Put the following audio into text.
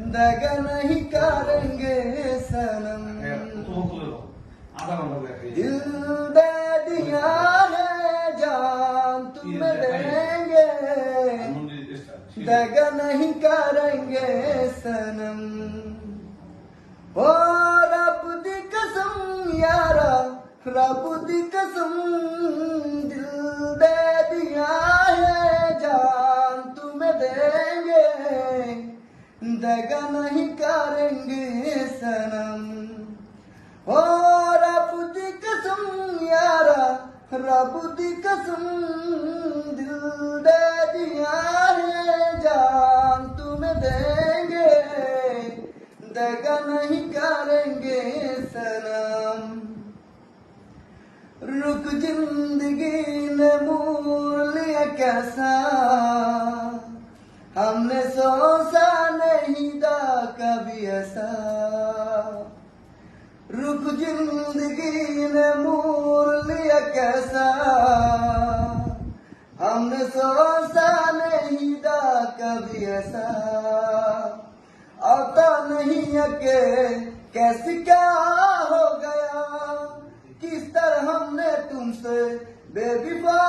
दगा नहीं करेंगे सनम, दिल दे दिया है जान तुम्हें देंगे, दगा नहीं करेंगे सनम। ओ रब दी कसम यारा, रब दी कसम, दिल दे दिया है जान तुम्हें देंगे, दगा नहीं करेंगे सनम। ओ रब दी कसम यारा, रब दी कसम, दिल दे दिया है जान तुम्हें देंगे, दगा नहीं करेंगे सनम। रुक जिंदगी ने मोड़ लिया कैसा, हमने सोचा नहीं था कभी ऐसा। रुक जिंदगी ने मोड़ लिया कैसा, हमने सोचा नहीं था कभी ऐसा। आता नहीं है कि कैसे क्या हो गया, किस तरह हमने तुमसे बेवफा